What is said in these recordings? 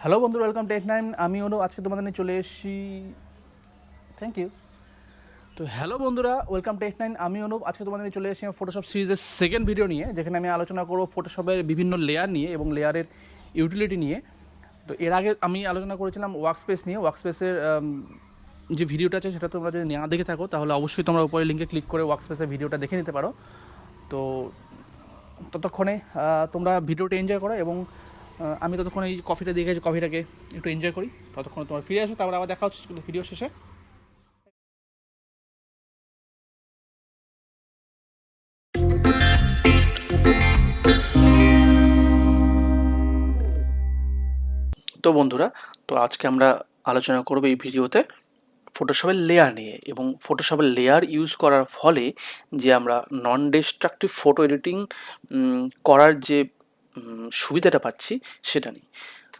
Hello বন্ধুরা, welcome tech nine. আমি অনু আজকে তোমাদের নিয়ে চলে এসেছি। Thank you. তো হ্যালো বন্ধুরা, ওয়েলকাম টেক নাইন। আমি অনুপ আজকে তোমাদের নিয়ে চলে এসেছি ফটোশপ সিরিজের সেকেন্ড ভিডিও নিয়ে, যেখানে আমি আলোচনা করবো ফটোশপের বিভিন্ন লেয়ার নিয়ে এবং লেয়ারের ইউটিলিটি নিয়ে। তো এর আগে আমি আলোচনা করেছিলাম ওয়ার্কস্পেস নিয়ে। ওয়ার্কস্পেসের যে ভিডিওটা আছে সেটা তোমরা যদি না দেখে থাকো তাহলে অবশ্যই তোমরা উপরে লিঙ্কে ক্লিক করে ওয়ার্কস্পেসের ভিডিওটা দেখে নিতে পারো। তো ততক্ষণে তোমরা ভিডিওটা এনজয় করো এবং আমি ততক্ষণ এই কফিটা দিয়ে গেছি, কফিটাকে একটু এনজয় করি। ততক্ষণ তোমার ফিরে আসো, তারপর আবার দেখা হচ্ছে ভিডিও শেষে। তো বন্ধুরা, তো আজকে আমরা আলোচনা করবো এই ভিডিওতে ফটোশপের লেয়ার নিয়ে, এবং ফটোশপের লেয়ার ইউজ করার ফলে যে আমরা নন ডিস্ট্রাকটিভ ফটো এডিটিং করার যে সুবিধাটা পাচ্ছি সেটা নিয়ে।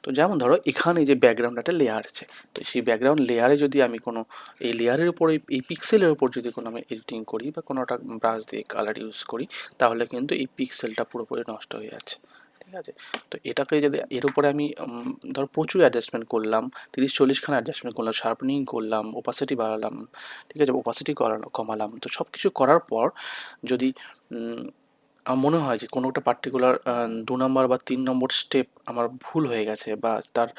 তো যেমন ধরো এখানে যে ব্যাকগ্রাউন্ড একটা লেয়ার আছে, তো সেই ব্যাকগ্রাউন্ড লেয়ারে যদি আমি কোনো এই লেয়ারের উপর এই পিক্সেলের উপর যদি কোনো আমি এডিটিং করি বা কোনোটা ব্রাশ দিয়ে কালার ইউজ করি, তাহলে কিন্তু এই পিক্সেলটা পুরোপুরি নষ্ট হয়ে যাচ্ছে। ঠিক আছে, তো এটাকে যদি এর উপরে আমি ধরো প্রচুর অ্যাডজাস্টমেন্ট করলাম, 30-40খানা অ্যাডজাস্টমেন্ট করলাম, শার্পনিং করলাম, ওপাসিটি বাড়ালাম, ঠিক আছে, ওপাসিটি কমালাম, তো সব কিছু করার পর যদি আমার মনে হয় যে কোনো একটা পার্টিকুলার 2 নম্বর বা 3 নম্বর স্টেপ আমার ভুল হয়ে গেছে বা তার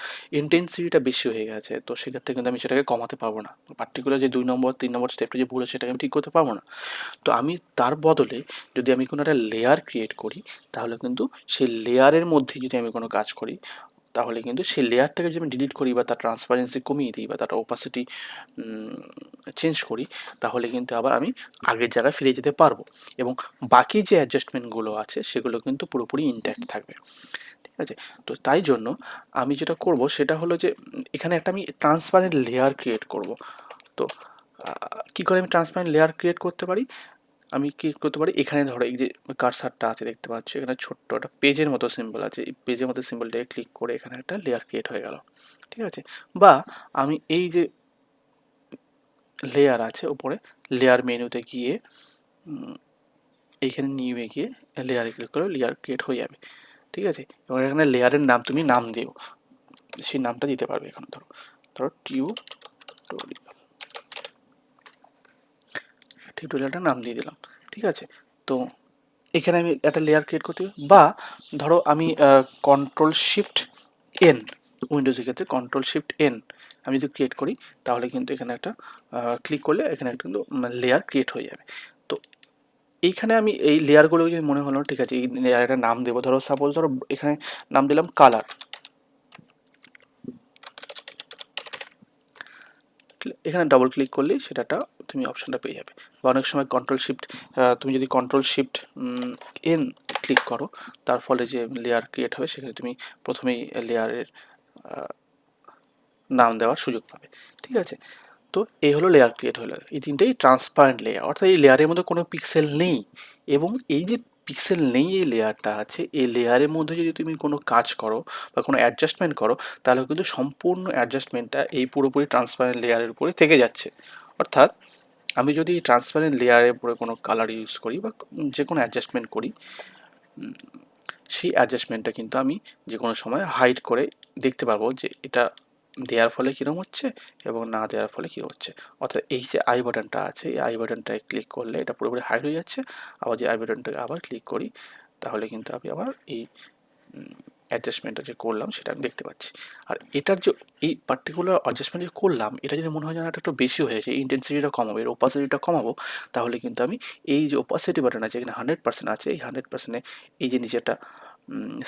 ইন্টেন্সিটিটা বেশি হয়ে গেছে, তো সেক্ষেত্রে কিন্তু আমি সেটাকে কমাতে পারবো না। পার্টিকুলার যে 2 নম্বর 3 নম্বর স্টেপটা যে ভুল হয়েছে সেটাকে আমি ঠিক করতে পারবো না। তো আমি তার বদলে যদি আমি কোনো একটা লেয়ার ক্রিয়েট করি, তাহলে কিন্তু সেই লেয়ারের মধ্যে যদি আমি কোনো কাজ করি, তাহলে কিন্তু সেই লেয়ারটাকে যদি আমি ডিলিট করি বা তার ট্রান্সপারেন্সি কমিয়ে দিই বা তার ওপাসিটি চেঞ্জ করি, তাহলে কিন্তু আবার আমি আগের জায়গায় ফিরে যেতে পারবো এবং বাকি যে অ্যাডজাস্টমেন্টগুলো আছে সেগুলো কিন্তু পুরোপুরি ইনট্যাক্ট থাকবে। ঠিক আছে, তো তাই জন্য আমি যেটা করব সেটা হলো যে এখানে একটা আমি ট্রান্সপারেন্ট লেয়ার ক্রিয়েট করব। তো কী করে আমি ট্রান্সপারেন্ট লেয়ার ক্রিয়েট করতে পারি? আমি কি করতে পারি, এখানে ধরো এই যে কার্সারটা আছে দেখতে পাচ্ছ, এখানে ছোট্ট একটা পেজের মতো সিম্বল আছে, এই পেজের মতো সিম্বলটাকে ক্লিক করে এখানে একটা লেয়ার ক্রিয়েট হয়ে গেল। ঠিক আছে, বা আমি এই যে লেয়ার আছে উপরে, লেয়ার মেনুতে গিয়ে এইখানে নিয়ে গিয়ে লেয়ারে ক্লিক করে লেয়ার ক্রিয়েট হয়ে যাবে। ঠিক আছে, এবার এখানে লেয়ারের নাম তুমি নাম দিও, সেই নামটা দিতে পারবে। এখন ধরো ধরো টিউটোরিয়ালটা নাম দিয়ে দিলাম। ঠিক আছে, তো এখানে আমি একটা লেয়ার ক্রিয়েট করতে, বা ধরো আমি Ctrl+Shift+N, উইন্ডোজের ক্ষেত্রে Ctrl+Shift+N আমি যদি ক্রিয়েট করি, তাহলে কিন্তু এখানে একটা ক্লিক করলে এখানে একটা কিন্তু লেয়ার ক্রিয়েট হয়ে যাবে। তো এইখানে আমি এই লেয়ারগুলো যদি মনে হলো ঠিক আছে এই লেয়ারটা নাম দেবো, ধরো সাপোজ ধরো এখানে নাম দিলাম কালার। এখানে ডবল ক্লিক করলেই সেটাটা তুমি অপশনটা পেয়ে যাবে। বা অনেক সময় তুমি যদি Ctrl+Shift+N ক্লিক করো, তার ফলে যে লেয়ার ক্রিয়েট হবে সেখানে তুমি প্রথমেই লেয়ারের নাম দেওয়ার সুযোগ পাবে। ঠিক আছে, তো এই হলো লেয়ার ক্রিয়েট হলো। এই তিনটেই ট্রান্সপারেন্ট লেয়ার, অর্থাৎ এই লেয়ারের মধ্যে কোনো পিক্সেল নেই, এবং এই যে পিক্সেল নেই এই লেয়ারটা আছে, এই লেয়ারের মধ্যে যদি তুমি কোনো কাজ করো বা কোনো অ্যাডজাস্টমেন্ট করো, তাহলে কিন্তু সম্পূর্ণ অ্যাডজাস্টমেন্টটা এই পুরোপুরি ট্রান্সপারেন্ট লেয়ারের উপরে থেকে যাচ্ছে। অর্থাৎ আমি যদি ট্রান্সপারেন্ট লেয়ারের উপরে কোনো কালার ইউজ করি বা যে কোনো অ্যাডজাস্টমেন্ট করি, সেই অ্যাডজাস্টমেন্টটা কিন্তু আমি যে কোনো সময় হাইড করে দেখতে পারবো যে এটা দেওয়ার ফলে কীরকম হচ্ছে এবং না দেওয়ার ফলে কী হচ্ছে। অর্থাৎ এই যে আই বাটনটা আছে, এই আই বাটনটায় ক্লিক করলে এটা পুরোপুরি হাইড হয়ে যাচ্ছে। আবার যে আই বাটনটাকে আবার ক্লিক করি, তাহলে কিন্তু আমি আবার এই অ্যাডজাস্টমেন্টটা যে করলাম সেটা আমি দেখতে পাচ্ছি। আর এটার যে এই পার্টিকুলার অ্যাডজাস্টমেন্ট যে করলাম, এটা যদি মনে হয় যেন এটা একটু বেশি হয়েছে, ইন্টেন্সিটিটা কমাবো, এর ওপাসিটিটা কমাবো, তাহলে কিন্তু আমি এই যে ওপাসিটি বাটন আছে এখানে 100% আছে, এই 100%-এ এই যে নিচে একটা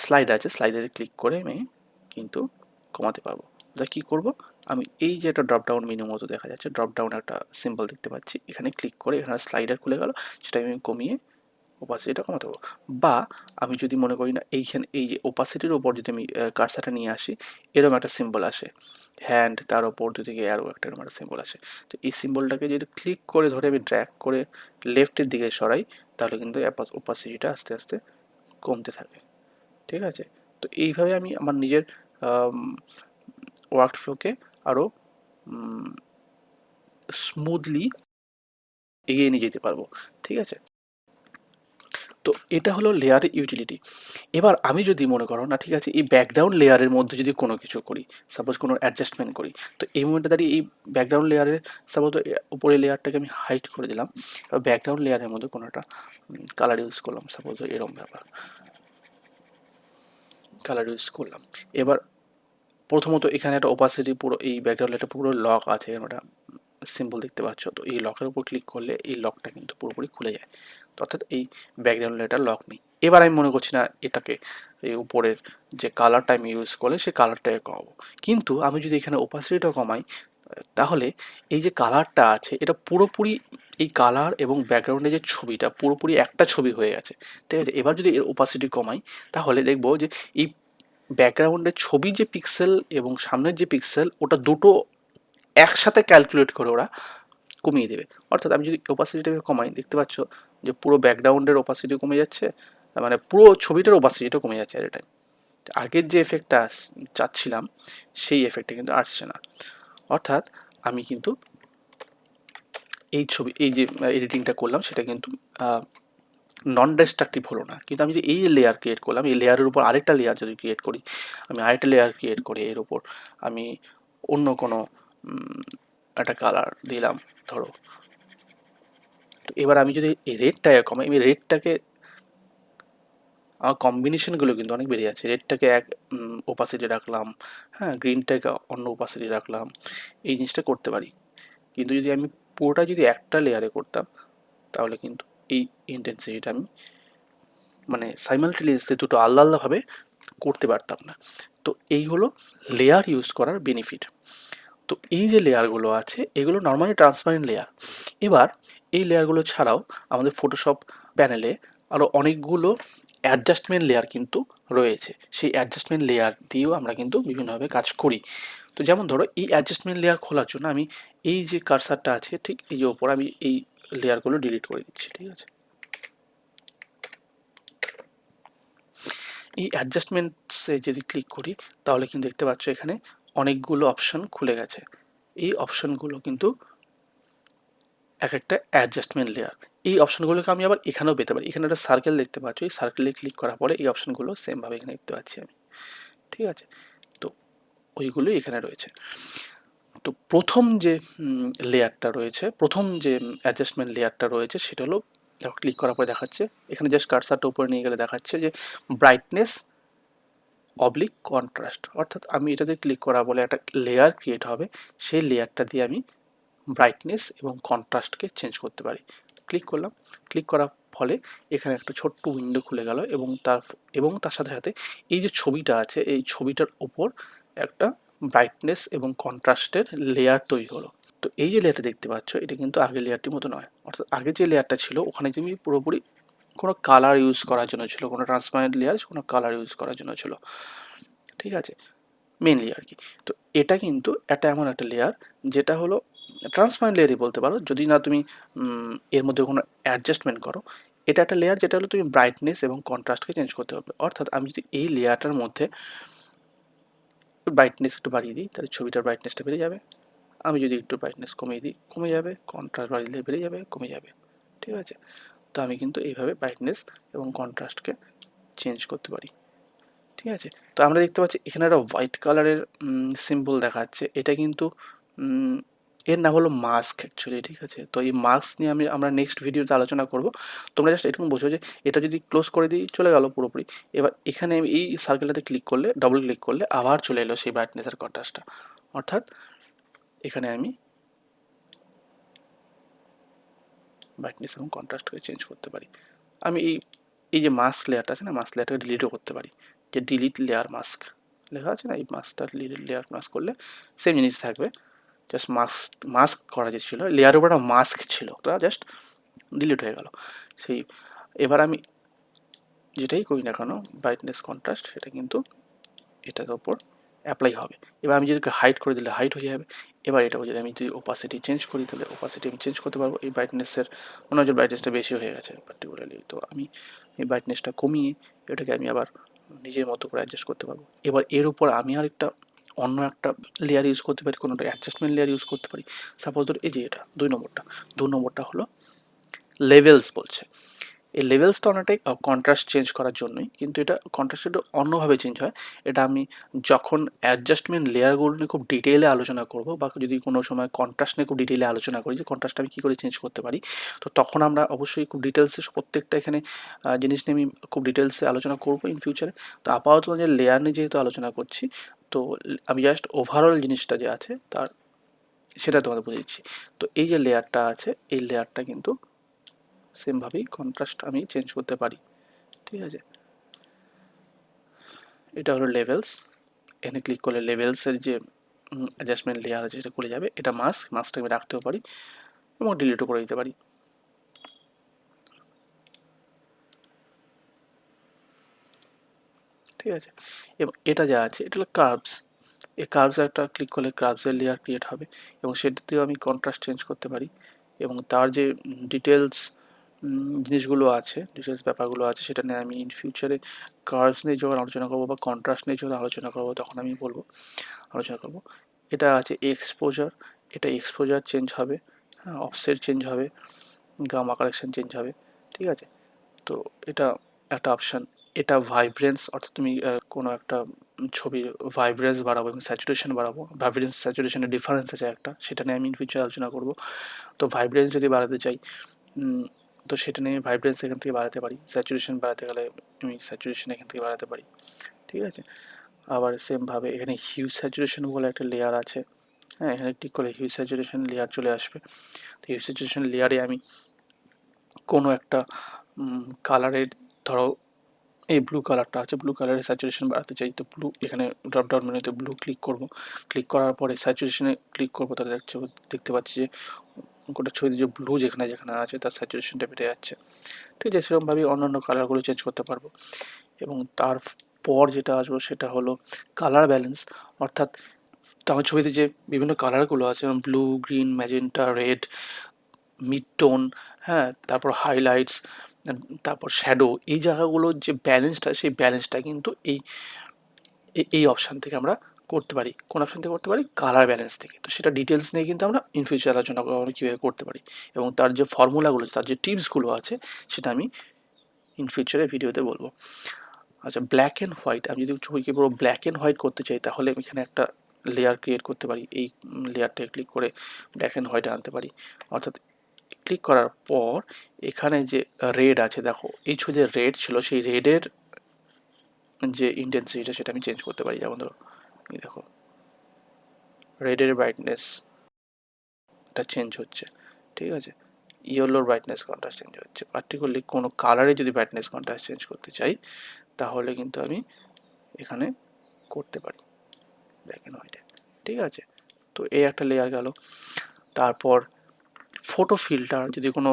স্লাইড আছে, স্লাইডারে ক্লিক করে আমি কিন্তু কমাতে পারবো। তাহলে কী করবো, আমি এই যে একটা ড্রপ ডাউন মেনু মতো দেখা যাচ্ছে, ড্রপ ডাউন একটা সিম্বল দেখতে পাচ্ছি, এখানে ক্লিক করে এখানে স্লাইডার খুলে গেল, সেটা আমি কমিয়ে ওপাসিটিটা কমাতে পারবো। বা আমি যদি মনে করি না এইখানে এই যে ওপাসিটির ওপর যদি আমি কার্সারটা নিয়ে আসি, এরকম একটা সিম্বল আসে হ্যান্ড, তার ওপর দুদিকে অ্যারো একটা এরকম একটা সিম্বল আসে, তো এই সিম্বলটাকে যদি ক্লিক করে ধরে আমি ড্র্যাগ করে লেফটের দিকে সরাই, তাহলে কিন্তু ওপাসিটিটা আস্তে আস্তে কমতে থাকে। ঠিক আছে, তো এইভাবে আমি আমার নিজের ওয়ার্ক ফ্লোকে আরও স্মুথলি এগিয়ে নিয়ে যেতে পারবো। ঠিক আছে, তো এটা হলো লেয়ারের ইউটিলিটি। এবার আমি যদি মনে করো না ঠিক আছে এই ব্যাকগ্রাউন্ড লেয়ারের মধ্যে যদি কোনো কিছু করি, সাপোজ কোনো অ্যাডজাস্টমেন্ট করি, তো এই মুহূর্তে দাঁড়িয়ে এই ব্যাকগ্রাউন্ড লেয়ারের সাপোজ উপরের লেয়ারটাকে আমি হাইট করে দিলাম, ব্যাকগ্রাউন্ড লেয়ারের মধ্যে কোনো একটা কালার ইউজ করলাম, সাপোজ এরকম ব্যাপার, কালার ইউজ করলাম। এবার প্রথমত এখানে একটা ওপাসিটি পুরো এই ব্যাকগ্রাউন্ডে পুরো লক আছে, একটা সিম্বল দেখতে পাচ্ছ, তো এই লকের উপর ক্লিক করলে এই লকটা কিন্তু পুরোপুরি খুলে যায়, তো অর্থাৎ এই ব্যাকগ্রাউন্ড লেয়ারটা লক নেই। এবার আমি মনে করছি না এটাকে এই উপরের যে কালারটা আমি ইউজ করলে সেই কালারটাকে কমাবো, কিন্তু আমি যদি এখানে ওপাসিটিটা কমাই তাহলে এই যে কালারটা আছে এটা পুরোপুরি এই কালার এবং ব্যাকগ্রাউন্ডের যে ছবিটা পুরোপুরি একটা ছবি হয়ে গেছে, ঠিক আছে। এবার যদি এর ওপাসিটি কমাই তাহলে দেখবো যে এই ব্যাকগ্রাউন্ডের ছবির যে পিক্সেল এবং সামনের যে পিক্সেল ওটা দুটো একসাথে ক্যালকুলেট করে ওরা কমিয়ে দেবে। অর্থাৎ আমি যদি ওপাসিটিটাকে কমাই দেখতে পাচ্ছ যে পুরো ব্যাকগ্রাউন্ডের ওপাসিটি কমে যাচ্ছে, মানে পুরো ছবিটার ওপাসিটিটা কমে যাচ্ছে এট এ টাইম। আগের যে এফেক্টটা চাচ্ছিলাম সেই এফেক্টটা কিন্তু আসছে না। অর্থাৎ আমি কিন্তু এই ছবি এই যে এডিটিংটা করলাম সেটা কিন্তু নন ডিস্ট্রাকটিভ হলো না, কিন্তু আমি যে এই লেয়ার ক্রিয়েট করলাম এই লেয়ারের উপর আরেকটা লেয়ার যদি ক্রিয়েট করি, আমি আরেকটা লেয়ার ক্রিয়েট করে এর উপর আমি অন্য কোনো একটা কালার দিলাম ধরো, তো এবার আমি যদি এই রেডটাকে কমাই, আমি রেডটাকে আমার কম্বিনেশনগুলো কিন্তু অনেক বেড়ে যাচ্ছে, রেডটাকে এক ওপাসিটি রাখলাম, হ্যাঁ গ্রিনটাকে অন্য ওপাসিটি রাখলাম, এই জিনিসটা করতে পারি। কিন্তু যদি আমি পুরোটা যদি একটা লেয়ারে করতাম তাহলে কিন্তু এই ইন্টেন্সিটিটা আমি মানে সাইমালটেনিয়াসলি দুটো আলাদা আলাদাভাবে করতে পারতাম না। তো এই হলো লেয়ার ইউজ করার বেনিফিট। তো এই যে লেয়ারগুলো আছে এগুলো নর্মালি ট্রান্সপারেন্ট লেয়ার। এবার এই লেয়ারগুলো ছাড়াও আমাদের ফটোশপ প্যানেলে আরও অনেকগুলো অ্যাডজাস্টমেন্ট লেয়ার কিন্তু রয়েছে, সেই অ্যাডজাস্টমেন্ট লেয়ার দিয়েও আমরা কিন্তু বিভিন্নভাবে কাজ করি। তো যেমন ধরো এই অ্যাডজাস্টমেন্ট লেয়ার খোলার জন্য আমি এই যে কার্সারটা আছে ঠিক এই যে ওপর আমি এই লেয়ারগুলো ডিলিট করে দিচ্ছি, ঠিক আছে। এই অ্যাডজাস্টমেন্টসে যদি ক্লিক করি তাহলে কিন্তু দেখতে পাচ্ছ এখানে অনেকগুলো অপশন খুলে গেছে। এই অপশনগুলো কিন্তু এক একটা অ্যাডজাস্টমেন্ট লেয়ার। এই অপশনগুলোকে আমি আবার এখানেও পেতে পারি, এখানে একটা সার্কেল দেখতে পাচ্ছ, এই সার্কেলে ক্লিক করার পরে এই অপশনগুলো সেমভাবে এখানে দেখতে পাচ্ছি আমি, ঠিক আছে। তো ওইগুলো এখানে রয়েছে। তো প্রথম যে লেয়ারটা রয়েছে, প্রথম যে অ্যাডজাস্টমেন্ট লেয়ারটা রয়েছে সেটা হলো, দেখো ক্লিক করার পরে দেখাচ্ছে এখানে জাস্ট কার্সারটা উপরে নিয়ে গেলে দেখাচ্ছে যে ব্রাইটনেস অবলিক কন্ট্রাস্ট, অর্থাৎ আমি এটাতে ক্লিক করা বলে একটা লেয়ার ক্রিয়েট হবে, সেই লেয়ারটা দিয়ে আমি ব্রাইটনেস এবং কন্ট্রাস্টকে চেঞ্জ করতে পারি। ক্লিক করলাম, ক্লিক করার ফলে এখানে একটা ছোট্ট উইন্ডো খুলে গেল এবং তার সাথে সাথে এই যে ছবিটা আছে এই ছবিটার ওপর একটা ব্রাইটনেস এবং কন্ট্রাস্টের লেয়ার তৈরি হলো। তো এই যে লেয়ারটা দেখতে পাচ্ছ এটা কিন্তু আগের লেয়ারটির মতো নয়, অর্থাৎ আগে যে লেয়ারটা ছিল ওখানে তুমি পুরোপুরি কোনো কালার ইউজ করার জন্য ছিল, কোনো ট্রান্সপারেন্ট লেয়ার কোনো কালার ইউজ করার জন্য ছিল, ঠিক আছে, মেনলি আর কি। তো এটা কিন্তু একটা এমন একটা লেয়ার যেটা হলো ট্রান্সপারেন্ট লেয়ারই বলতে পারো, যদি না তুমি এর মধ্যে কোনো অ্যাডজাস্টমেন্ট করো। এটা একটা লেয়ার যেটা হলো তুমি ব্রাইটনেস এবং কন্ট্রাস্টকে চেঞ্জ করতে পারবে। অর্থাৎ আমি যদি এই লেয়ারটার মধ্যে ব্রাইটনেস একটু বাড়িয়ে দিই তাহলে ছবিটার ব্রাইটনেসটা বেড়ে যাবে, আমি যদি একটু ব্রাইটনেস কমিয়ে দিই কমে যাবে, কন্ট্রাস্ট বাড়িয়ে বেড়ে যাবে কমে যাবে, ঠিক আছে। তো আমি কিন্তু এইভাবে ব্রাইটনেস এবং কন্ট্রাস্টকে চেঞ্জ করতে পারি, ঠিক আছে। তো আমরা দেখতে পাচ্ছি এখানে একটা হোয়াইট কালারের সিম্বল দেখাচ্ছে, এটা কিন্তু এর নাম হলো মাস্ক অ্যাকচুয়ালি, ঠিক আছে। তো এই মাস্ক নিয়ে আমরা নেক্সট ভিডিওতে আলোচনা করব। তোমরা জাস্ট এরকম বোঝো যে এটা যদি ক্লোজ করে দিই চলে গেল পুরোপুরি। এবার এখানে আমি এই সার্কেলটাতে ক্লিক করলে ডবল ক্লিক করলে আবার চলে এলো সেই ব্রাইটনেস আর কন্ট্রাস্টটা, অর্থাৎ এখানে আমি ব্রাইটনেস এবং কন্ট্রাস্টকে চেঞ্জ করতে পারি। আমি এই যে মাস্ক লেয়ারটা আছে না, মাস্ক লেয়ারটাকে ডিলিটও করতে পারি, যে ডিলিট লেয়ার মাস্ক লেখা আছে না, এই মাস্কটা ডিলিট লেয়ার মাস্ক করলে সেম জিনিস থাকবে, জাস্ট মাস্ক করা যে ছিল লেয়ারের উপর একটা মাস্ক ছিল ওটা জাস্ট ডিলিট হয়ে গেল সেই। এবার আমি যেটাই করি না কেন ব্রাইটনেস কন্ট্রাস্ট সেটা কিন্তু এটার ওপর অ্যাপ্লাই হবে। এবার আমি যদি হাইট করে দিলে হাইট হয়ে যাবে। এবার এটা যদি আমি যদি ওপাসিটি চেঞ্জ করি তাহলে ওপাসিটি আমি চেঞ্জ করতে পারবো। এই ব্রাইটনেসের মনে হয় যে ব্রাইটনেসটা বেশি হয়ে গেছে পার্টিকুলারলি, তো আমি এই ব্রাইটনেসটা কমিয়ে এটাকে আমি আবার নিজের মতো করে অ্যাডজাস্ট করতে পারবো। এবার এর উপর আমি আরেকটা অন্য একটা লেয়ার ইউজ করতে পারি, কোনো একটা অ্যাডজাস্টমেন্ট লেয়ার ইউজ করতে পারি। সাপোজ ধর এই যে এটা 2 নম্বরটা হলো লেভেলস বলছে। এই লেভেলসটা অনেকটাই কন্ট্রাস্ট চেঞ্জ করার জন্যই, কিন্তু এটা কন্ট্রাস্ট একটু অন্যভাবে চেঞ্জ হয়। এটা আমি যখন অ্যাডজাস্টমেন্ট লেয়ারগুলো নিয়ে খুব ডিটেইলে আলোচনা করব, বা যদি কোনো সময় কন্ট্রাস্ট নিয়ে খুব ডিটেইলে আলোচনা করি যে কন্ট্রাস্ট আমি কী করে চেঞ্জ করতে পারি, তো তখন আমরা অবশ্যই খুব ডিটেলসে প্রত্যেকটা এখানে জিনিস নিয়ে আমি খুব ডিটেলসে আলোচনা করবো ইন ফিউচারে। তো আপাতত যে লেয়ার নিয়ে যেহেতু আলোচনা করছি, তো আমি জাস্ট ওভারঅল জিনিসটা যে আছে তার সেটা তোমাদের বুঝে দিচ্ছি। তো এই যে লেয়ারটা আছে, এই লেয়ারটা কিন্তু সেমভাবেই কন্ট্রাস্ট আমি চেঞ্জ করতে পারি, ঠিক আছে। এটা হলো লেভেলস, এখানে ক্লিক করলে লেভেলসের যে অ্যাডজাস্টমেন্ট লেয়ার আছে সেটা খুলে যাবে। এটা মাস্কটা আমি রাখতেও পারি এবং ডিলিটও করে দিতে পারি, ঠিক আছে। এবং এটা যা আছে এটা হলো কার্ভস, এই কার্ভস একটা ক্লিক করলে কার্ভসের লেয়ার ক্রিয়েট হবে এবং সেটাতেও আমি কন্ট্রাস্ট চেঞ্জ করতে পারি এবং তার যে ডিটেলস জিনিসগুলো আছে, ডিটেলস ব্যাপারগুলো আছে, সেটা নিয়ে আমি ইন ফিউচারে কার্ভস নিয়ে যখন আলোচনা করবো বা কন্ট্রাস্ট নিয়ে যখন আলোচনা করবো তখন আমি আলোচনা করবো। এটা আছে এক্সপোজার, এটা এক্সপোজার চেঞ্জ হবে, হ্যাঁ, অফসেট চেঞ্জ হবে, গামা কারেকশন চেঞ্জ হবে, ঠিক আছে। তো এটা একটা অপশান। এটা ভাইব্রেন্স, অর্থাৎ তুমি কোনো একটা ছবির ভাইব্রেন্স বাড়াবো এবং স্যাচুরেশন বাড়াবো, ভাইব্রেন্স স্যাচুরেশনের ডিফারেন্স আছে একটা, সেটা নিয়ে আমি ইন ফিউচার আলোচনা করবো। তো ভাইব্রেন্স যদি বাড়াতে চাই, তো সেটা নিয়ে ভাইব্রেন্স এখান থেকে বাড়াতে পারি, স্যাচুরেশন বাড়াতে গেলে আমি স্যাচুরেশন এখান থেকে বাড়াতে পারি, ঠিক আছে। আবার সেমভাবে এখানে হিউ স্যাচুরেশন বলে একটা লেয়ার আছে, হ্যাঁ, এখানে ক্লিক করলে হিউ স্যাচুরেশন লেয়ার চলে আসবে। তো হিউ স্যাচুরেশন লেয়ারে আমি কোনো একটা কালারের, ধরো এই ব্লু কালারটা আছে, ব্লু কালারের স্যাচুরেশন বাড়াতে চাই, তো ব্লু এখানে ড্রপ ডাউন মেনুতে ব্লু ক্লিক করব, ক্লিক করার পরে স্যাচুরেশনে ক্লিক করবো, তাহলে দেখতে পাচ্ছি যে গোটা ছবিতে যে ব্লু যেখানে যেখানে আছে তার স্যাচুরেশনটা বেড়ে যাচ্ছে, ঠিক আছে। সেরকমভাবেই অন্যান্য কালারগুলো চেঞ্জ করতে পারবো। এবং তারপর যেটা আসবো সেটা হলো কালার ব্যালেন্স, অর্থাৎ তো আমার ছবিতে যে বিভিন্ন কালারগুলো আছে যেমন blue, green, magenta, red, mid tone, হ্যাঁ, তারপর হাইলাইটস, তারপর শ্যাডো, এই জায়গাগুলোর যে ব্যালেন্সটা, সেই ব্যালেন্সটা কিন্তু এই অপশান থেকে আমরা করতে পারি। কোন অপশান থেকে করতে পারি? কালার ব্যালেন্স থেকে। তো সেটা ডিটেলস নিয়ে কিন্তু আমরা ইন ফিউচার আলোচনা করবো আমরা কীভাবে করতে পারি, এবং তার যে ফর্মুলাগুলো, তার যে টিপসগুলো আছে সেটা আমি ইন ফিউচারে ভিডিওতে বলবো। আচ্ছা, ব্ল্যাক অ্যান্ড হোয়াইট, আমি যদি ছবিকে পুরো ব্ল্যাক অ্যান্ড হোয়াইট করতে চাই তাহলে আমি এখানে একটা লেয়ার ক্রিয়েট করতে পারি, এই লেয়ারটাকে ক্লিক করে ব্ল্যাক অ্যান্ড হোয়াইটে আনতে পারি। অর্থাৎ ক্লিক করার পর এখানে যে রেড আছে, দেখো এই ছবিতে রেড ছিল, সেই রেডের যে ইন্টেন্সিটিটা সেটা আমি চেঞ্জ করতে পারি। যেমন ধরো এই দেখো রেডের ব্রাইটনেসটা চেঞ্জ হচ্ছে, ঠিক আছে। ইয়েলোর ব্রাইটনেস কন্ট্রাস্ট চেঞ্জ হচ্ছে। পার্টিকুলারলি কোনো কালারে যদি ব্রাইটনেস কন্ট্রাস্ট চেঞ্জ করতে চাই তাহলে কিন্তু আমি এখানে করতে পারি ব্ল্যাক অ্যান্ড হোয়াইটে, ঠিক আছে। তো এই একটা লেয়ার গেল। তারপর ফটো ফিল্টার, যদি কোনো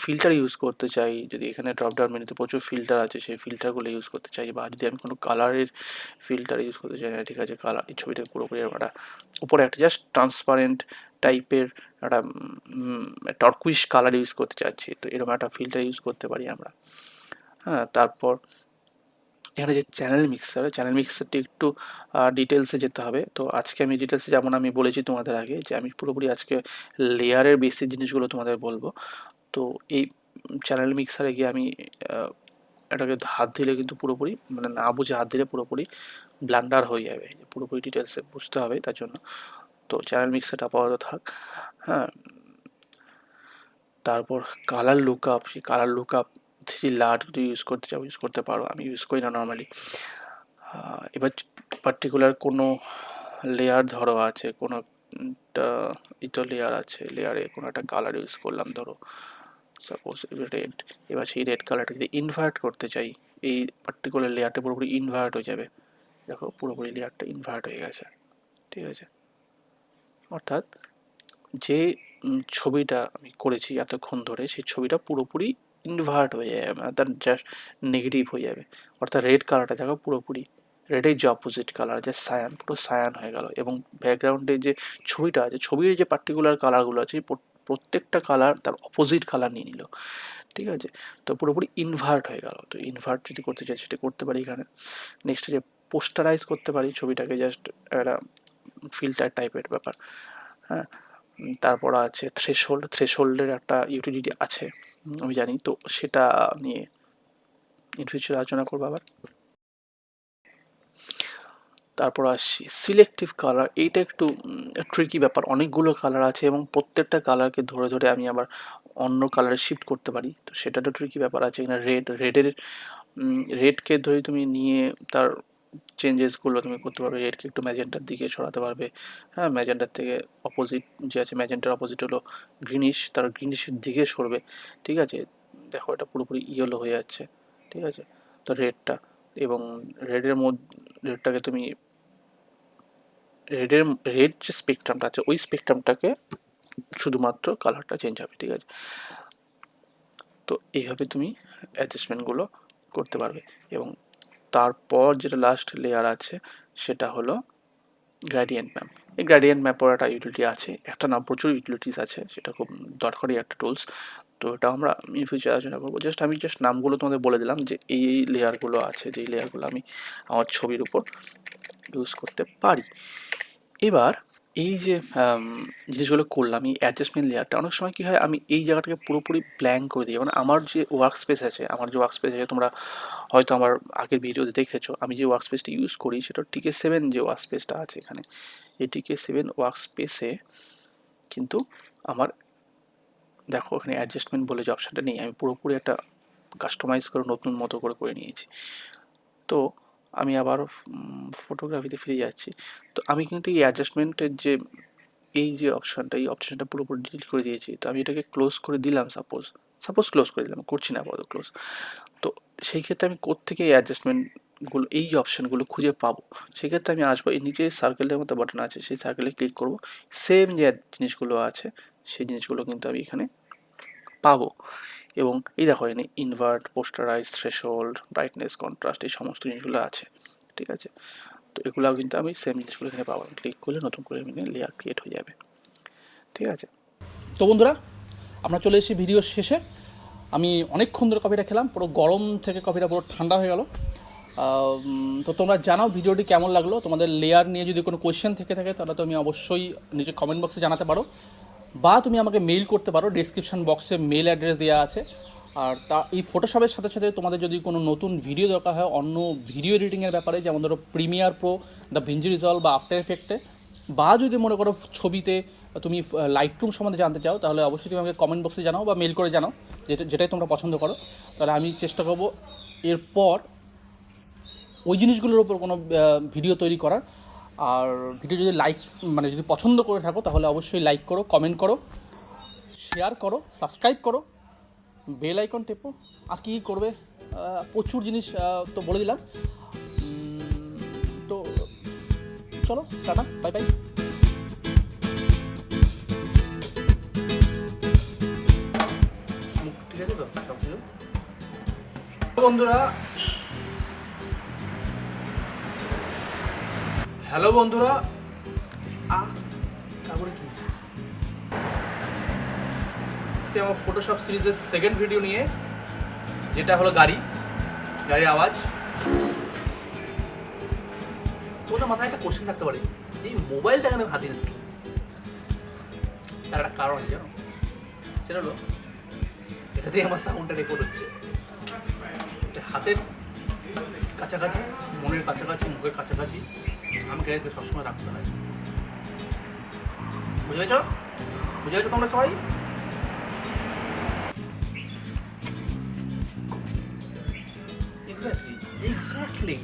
ফিল্টার ইউজ করতে চাই, যদি এখানে ড্রপডাউন মেনুতে প্রচুর ফিল্টার আছে, সেই ফিল্টারগুলো ইউজ করতে চাই, বা যদি আমি কোনো কালারের ফিল্টার ইউজ করতে চাই না, ঠিক আছে, কালার এই ছবিটাকে পুরোপুরি একটা উপরে একটা জাস্ট ট্রান্সপারেন্ট টাইপের একটা টর্কুইশ কালার ইউজ করতে চাচ্ছি, তো এরকম একটা ফিল্টার ইউজ করতে পারি আমরা, হ্যাঁ। তারপর এখানে যে চ্যানেল মিক্সারটি একটু ডিটেলসে যেতে হবে। তো আজকে আমি ডিটেলসে, যেমন আমি বলেছি তোমাদের আগে যে আমি পুরোপুরি আজকে লেয়ারের বেসিক জিনিসগুলো তোমাদের বলবো। তো এই চ্যানেল মিক্সারে গিয়ে আমি এটাকে হাত দিলে কিন্তু পুরোপুরি, মানে না বুঝে হাত দিলে পুরোপুরি ব্লান্ডার হয়ে যাবে, পুরোপুরি ডিটেলসে বুঝতে হবে তার জন্য। তো চ্যানেল মিক্সারটা আপাতত থাক, হ্যাঁ। তারপর কালার লুকআপ, সেই কালার লুকআপ থ্রি লাট যদি ইউজ করতে চাও ইউজ করতে পারো, আমি ইউজ করি না নর্মালি। এবার পার্টিকুলার কোনো লেয়ার ধরো আছে, কোনো একটা ইতো লেয়ার আছে, লেয়ারে কোনো একটা কালার ইউজ করলাম, ধরো সাপোজ রেড। এবার সেই রেড কালারটা যদি ইনভার্ট করতে চাই, এই পার্টিকুলার লেয়ারটা পুরোপুরি ইনভার্ট হয়ে যাবে। দেখো পুরোপুরি লেয়ারটা ইনভার্ট হয়ে গেছে, ঠিক আছে। অর্থাৎ যে ছবিটা আমি করেছি এতক্ষণ ধরে, সেই ছবিটা পুরোপুরি ইনভার্ট হয়ে যাবে, মানে তার জাস্ট নেগেটিভ হয়ে যাবে। অর্থাৎ রেড কালারটা দেখো পুরোপুরি রেডের যে অপোজিট কালার, যে সায়ান, পুরো সায়ান হয়ে গেল। এবং ব্যাকগ্রাউন্ডে যে ছবিটা আছে, ছবির যে পার্টিকুলার কালারগুলো আছে, প্রত্যেকটা কালার তার অপোজিট কালার নিয়ে নিল, ঠিক আছে। তো পুরোপুরি ইনভার্ট হয়ে গেল। তো ইনভার্ট যদি করতে চাই সেটা করতে পারি এখানে। নেক্সট যে পোস্টারাইজ করতে পারি ছবিটাকে, জাস্ট একটা ফিল্টার টাইপের ব্যাপার, হ্যাঁ। তারপর আছে থ্রেশহোল্ডের একটা ইউটিলিটি আছে, আমি জানি, তো সেটা নিয়ে ইন ফিউচার আলোচনা করবো আবার। তারপর আসছি সিলেক্টিভ কালার, এইটা একটু ট্রিকি ব্যাপার, অনেকগুলো কালার আছে এবং প্রত্যেকটা কালারকে ধরে ধরে আমি আবার অন্য কালারে শিফট করতে পারি, তো সেটা একটা ট্রিকি ব্যাপার আছে। এখানে রেডকে ধরে তুমি নিয়ে তার চেঞ্জেসগুলো তুমি করতে পারবে, রেডকে একটু ম্যাজেন্টার দিকে সরাতে পারবে, হ্যাঁ, ম্যাজেন্টার থেকে অপোজিট যে আছে, ম্যাজেন্টার অপোজিট হলো গ্রিনিশ, তার গ্রিনিশের দিকে সরবে, ঠিক আছে। দেখো এটা পুরোপুরি ইয়েলো হয়ে যাচ্ছে, ঠিক আছে। তো রেডটা এবং রেডটাকে তুমি রেড যে স্পেকট্রামটা আছে ওই স্পেকট্রামটাকে শুধুমাত্র কালারটা চেঞ্জ হবে, ঠিক আছে। তো এইভাবে তুমি অ্যাডজাস্টমেন্টগুলো করতে পারবে। এবং তারপর যেটা লাস্ট লেয়ার আছে সেটা হলো গ্রেডিয়েন্ট ম্যাপ। এই গ্রেডিয়েন্ট ম্যাপের একটা ইউটিলিটি আছে, একটা না প্রচুর ইউটিলিটিস আছে, সেটা খুব দরকারি একটা টুলস। তো এটা আমরা ইন ফিউচার আলোচনা করবো। আমি জাস্ট নামগুলো তোমাদের বলে দিলাম যে এই লেয়ারগুলো আছে, যেই লেয়ারগুলো আমি আমার ছবির উপর ইউজ করতে পারি। এবার এই যে জিনিসগুলো করলাম, এই অ্যাডজাস্টমেন্ট লেয়ারটা, অনেক সময় কী হয়, আমি এই জায়গাটাকে পুরোপুরি ব্ল্যাঙ্ক করে দিই। মানে আমার যে ওয়ার্ক স্পেস আছে, তোমরা হয়তো আমার আগের ভিডিওতে দেখেছো, আমি যে ওয়ার্ক স্পেসটা ইউজ করি সেটা TK7 যে ওয়ার্ক স্পেসটা আছে এখানে, এই TK7 ওয়ার্ক স্পেসে কিন্তু আমার দেখো এখানে অ্যাডজাস্টমেন্ট বলে যে অপশানটা নেই, আমি পুরোপুরি একটা কাস্টমাইজ করে নতুন মতো করে নিয়েছি। তো আমি আবার ফটোগ্রাফিতে ফিরে যাচ্ছি। তো আমি কিন্তু এই অ্যাডজাস্টমেন্টের যে এই যে অপশানটা পুরোপুরি ডিলিট করে দিয়েছি। তো আমি এটাকে ক্লোজ করে দিলাম, সাপোজ ক্লোজ করে দিলাম, করছি না আপাতত ক্লোজ। তো সেই ক্ষেত্রে আমি কোত্থেকে এই অ্যাডজাস্টমেন্টগুলো, এই অপশানগুলো খুঁজে পাবো? সেক্ষেত্রে আমি আসবো, এই নিচে সার্কেলের মতো বাটন আছে, সেই সার্কেলে ক্লিক করবো, সেম যে জিনিসগুলো আছে সেই জিনিসগুলো কিন্তু আমি এখানে পাবো। এবং এই দেখো এখানে ইনভার্ট, পোস্টারাইজ, থ্রেশহোল্ড, ব্রাইটনেস, কন্ট্রাস্ট, এই সমস্ত জিনিসগুলো আছে, ঠিক আছে। তো এগুলোও কিন্তু আমি সেম জিনিসগুলো এখানে পাবো, ক্লিক করলে নতুন করে লেয়ার ক্রিয়েট হয়ে যাবে, ঠিক আছে। তো বন্ধুরা, আমরা চলে এসেছি ভিডিওর শেষে। আমি অনেকক্ষণ ধরে কফিটা খেলাম, পুরো গরম থেকে কফিটা পুরো ঠান্ডা হয়ে গেল। তো তোমরা জানাও ভিডিওটি কেমন লাগলো। তোমাদের লেয়ার নিয়ে যদি কোনো কোয়েশ্চেন থেকে থাকে তাহলে তুমি অবশ্যই নিজে কমেন্ট বক্সে জানাতে পারো, বা তুমি আমাকে মেইল করতে পারো, ডেসক্রিপশন বক্সে মেইল অ্যাড্রেস দেওয়া আছে। আর এই ফটোশপের সাথে সাথে তোমাদের যদি কোনো নতুন ভিডিও দরকার হয় অন্য ভিডিও এডিটিংয়ের ব্যাপারে, যেমন ধরো প্রিমিয়ার প্রো, দ্য ভিঞ্জি রিজলভ বা আফটার এফেক্টে, বা যদি মনে করো ছবিতে তুমি লাইটরুম সম্বন্ধে জানতে চাও, তাহলে অবশ্যই তুমি আমাকে কমেন্ট বক্সে জানাও বা মেল করে জানাও, যেটাই তোমরা পছন্দ করো। তাহলে আমি চেষ্টা করবো এরপর ওই জিনিসগুলোর উপর কোনো ভিডিও তৈরি করার। আর ভিডিও যদি যদি পছন্দ করে থাকো তাহলে অবশ্যই লাইক করো, কমেন্ট করো, শেয়ার করো, সাবস্ক্রাইব করো, বেল আইকন টেপো। আর কী করবে, প্রচুর জিনিস তো বলে দিলাম। তো চলো, টাটা, বাই বাই। ঠিক আছে তো সব কিছু বন্ধুরা। হ্যালো বন্ধুরা, তারপরে কি আমার ফটোশপ সিরিজের সেকেন্ড ভিডিও নিয়ে, যেটা হলো গাড়ির আওয়াজ। তোমাদের মাথায় একটা কোশ্চেন থাকতে পারে, এই মোবাইলটা কেন হাতে নিচ্ছি? তার একটা কারণ আছে জানো, সেটা হলো এটা দিয়ে আমার সাউন্ডটা রেকর্ড হচ্ছে। হাতের কাছাকাছি, মনের কাছাকাছি, মুখের কাছাকাছি আমাকে সবসময় রাখতে হয়। বুঝে গেছো তোমরা সবাই? এক্স্যাক্টলি